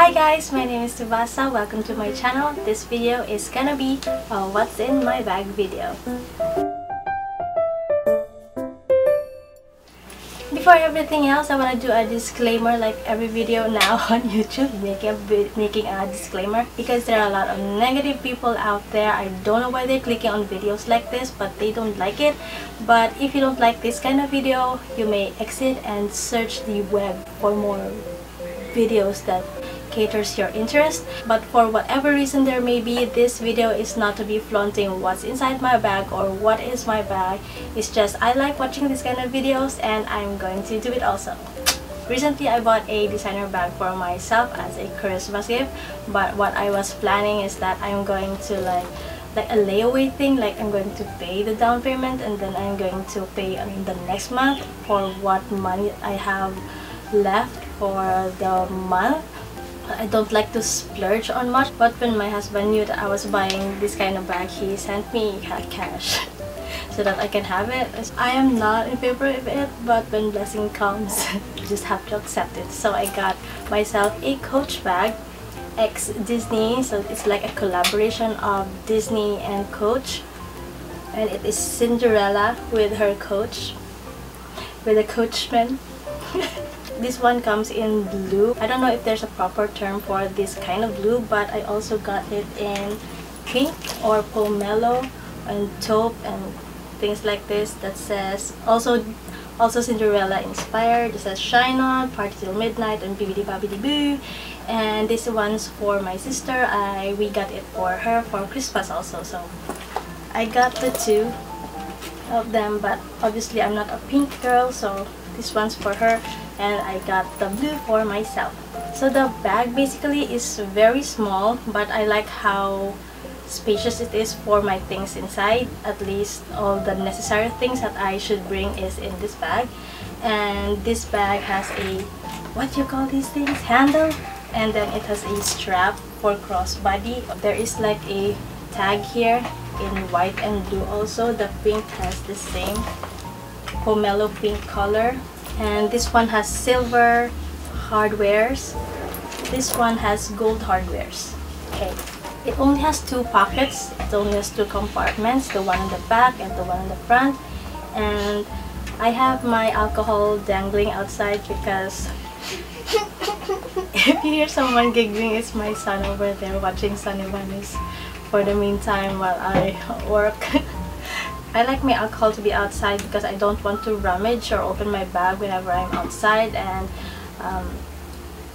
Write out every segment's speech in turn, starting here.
Hi guys, my name is Tsubasa. Welcome to my channel. This video is gonna be a what's in my bag video. Before everything else, I want to do a disclaimer like every video now on YouTube, making a disclaimer because there are a lot of negative people out there. I don't know why they're clicking on videos like this, but they don't like it. But if you don't like this kind of video, you may exit and search the web for more videos that caters your interest. But for whatever reason there may be, this video is not to be flaunting what's inside my bag or what is my bag. It's just I like watching this kind of videos and I'm going to do it also. Recently I bought a designer bag for myself as a Christmas gift, but what I was planning is that I'm going to like a layaway thing, like I'm going to pay the down payment and then I'm going to pay on the next month for what money I have left for the month. I don't like to splurge on much, but when my husband knew that I was buying this kind of bag, he sent me cash so that I can have it. I am not in favor of it, but when blessing comes, you just have to accept it. So I got myself a Coach bag, ex Disney, so it's like a collaboration of Disney and Coach, and it is Cinderella with her coach, with a coachman. This one comes in blue. I don't know if there's a proper term for this kind of blue, but I also got it in pink or pomelo and taupe and things like this that says also Cinderella inspired. It says shine on, party till midnight, and bibbidi bobbidi boo. And this one's for my sister. We got it for her for Christmas also, so I got the two of them, but obviously I'm not a pink girl, so this one's for her and I got the blue for myself. So the bag basically is very small, but I like how spacious it is for my things inside. At least all the necessary things that I should bring is in this bag. And this bag has a, what do you call these things, handle, and then it has a strap for crossbody. There is like a tag here in white and blue also. The pink has the same pomelo pink color, and this one has silver hardwares. This one has gold hardwares. Okay, it only has two pockets. It only has two compartments, the one in the back and the one in the front. And I have my alcohol dangling outside because if you hear someone giggling, it's my son over there watching Sunny Bunnies for the meantime while I work. I like my alcohol to be outside because I don't want to rummage or open my bag whenever I'm outside and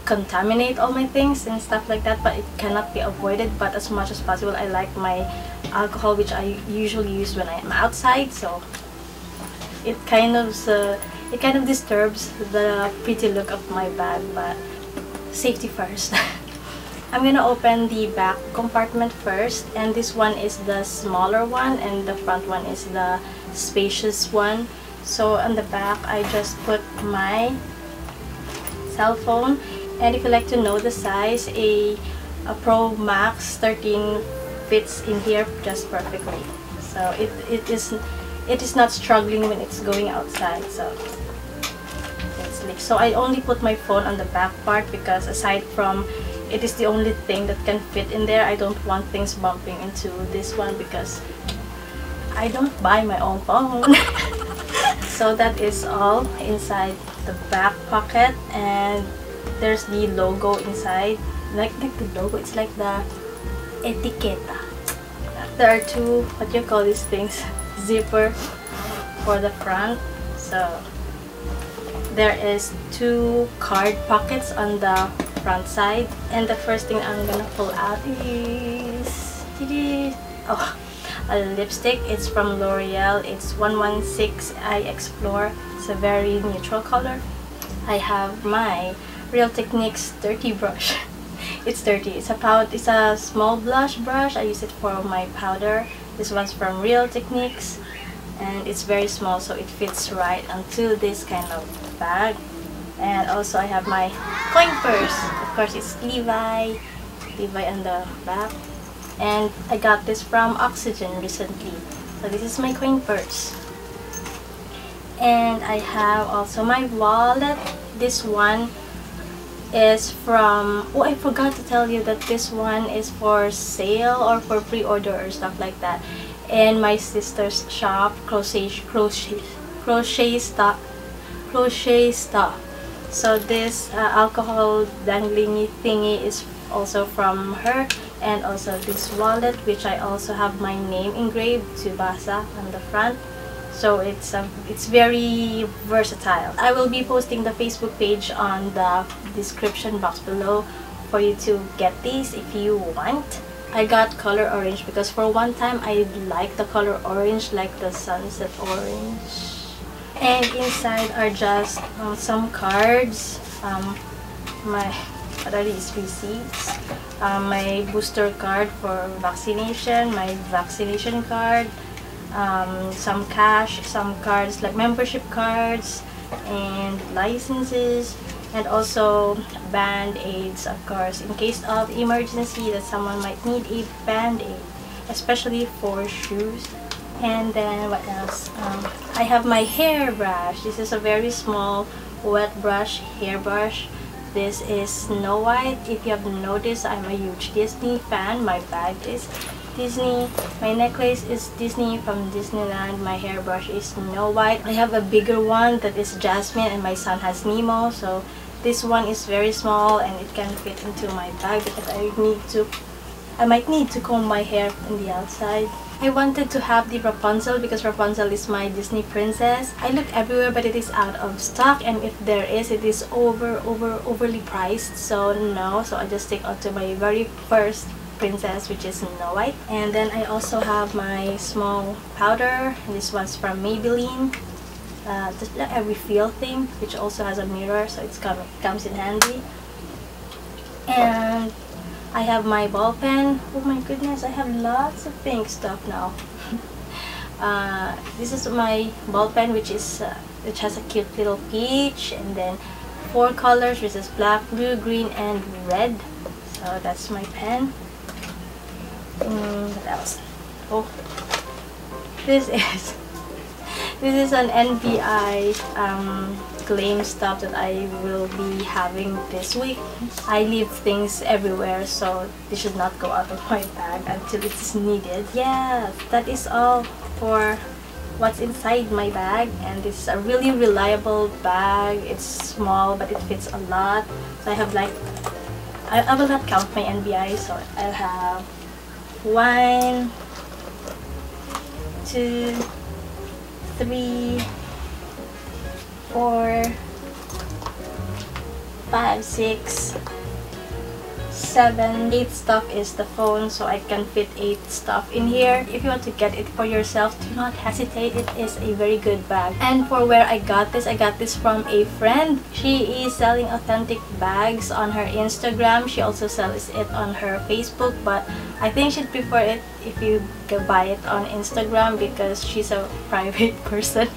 contaminate all my things and stuff like that, but it cannot be avoided. But as much as possible, I like my alcohol, which I usually use when I'm outside, so it kind of disturbs the pretty look of my bag, but safety first. I'm gonna open the back compartment first, and this one is the smaller one and the front one is the spacious one. So on the back I just put my cell phone, and if you like to know the size, a Pro Max 13 fits in here just perfectly. So it is not struggling when it's going outside. So I only put my phone on the back part because aside from it is the only thing that can fit in there, I don't want things bumping into this one because I don't buy my own phone. So that is all inside the back pocket, and there's the logo inside, like the logo, it's like the etiqueta. There are two, what do you call these things, zipper for the front. So there is two card pockets on the front side, and the first thing I'm gonna pull out is a lipstick. It's from L'Oreal. It's 116 I Explore. It's a very neutral color. I have my Real Techniques dirty brush. It's dirty. It's a small blush brush. I use it for my powder. This one's from Real Techniques, and it's very small, so it fits right onto this kind of bag. And also I have my coin purse. Of course, it's Levi on the back, and I got this from Oxygen recently. So this is my coin purse. And I have also my wallet. This one is from, oh, I forgot to tell you that this one is for sale or for pre-order or stuff like that in my sister's shop, crochet stuff. So this alcohol dangling thingy is also from her, and also this wallet, which I also have my name engraved, Tsubasa, on the front. So it's very versatile. I will be posting the Facebook page on the description box below for you to get these if you want. I got color orange because for one time I like the color orange, like the sunset orange. And inside are just some cards. What are these? Receipts. My booster card for vaccination, my vaccination card. Some cash, some cards like membership cards and licenses, and also band-aids, of course, in case of emergency that someone might need a band-aid, especially for shoes. And then what else? I have my hairbrush. This is a very small wet brush, hairbrush. This is Snow White. If you have noticed, I'm a huge Disney fan. My bag is Disney, my necklace is Disney from Disneyland, my hairbrush is Snow White. I have a bigger one that is Jasmine, and my son has Nemo, so this one is very small and it can fit into my bag because I might need to comb my hair on the outside. I wanted to have the Rapunzel because Rapunzel is my Disney princess. I looked everywhere but it is out of stock, and if there is, it is overly priced, so no. So I just stick onto my very first princess, which is Snow White. And then I also have my small powder. This one's from Maybelline, just like a refill thing, which also has a mirror, so it comes in handy. And I have my ball pen. Oh my goodness, I have lots of pink stuff now. This is my ball pen, which has a cute little peach, and then 4 colors, which is black, blue, green, and red. So that's my pen. What else? Oh, this is an NBI claim stuff that I will be having this week. I leave things everywhere, so this should not go out of my bag until it is needed. Yeah, that is all for what's inside my bag, and this is a really reliable bag. It's small but it fits a lot. So I have like, I will not count my NBI, so I'll have 1, 2, 3, 4, 5, 6, 7, 8 stuff is the phone, so I can fit 8 stuff in here. If you want to get it for yourself, do not hesitate. It is a very good bag. And for where I got this from a friend. She is selling authentic bags on her Instagram. She also sells it on her Facebook, but I think she'd prefer it if you buy it on Instagram because she's a private person.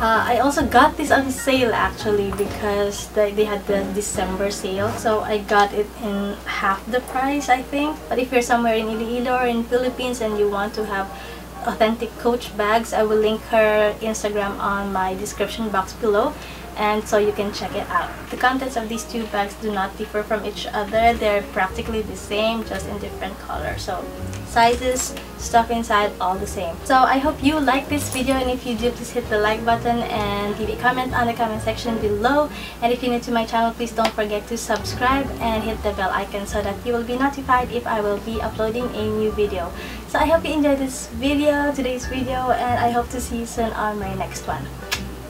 I also got this on sale actually because they had the December sale, so I got it in half the price, I think. But if you're somewhere in Iloilo or in Philippines and you want to have authentic Coach bags, I will link her Instagram on my description box below, and so you can check it out. The contents of these 2 bags do not differ from each other. They're practically the same, just in different colors. So sizes, stuff inside, all the same. So I hope you like this video, and if you do, please hit the like button and leave a comment on the comment section below. And if you're new to my channel, please don't forget to subscribe and hit the bell icon so that you will be notified if I will be uploading a new video. So I hope you enjoyed today's video, and I hope to see you soon on my next one.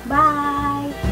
Bye!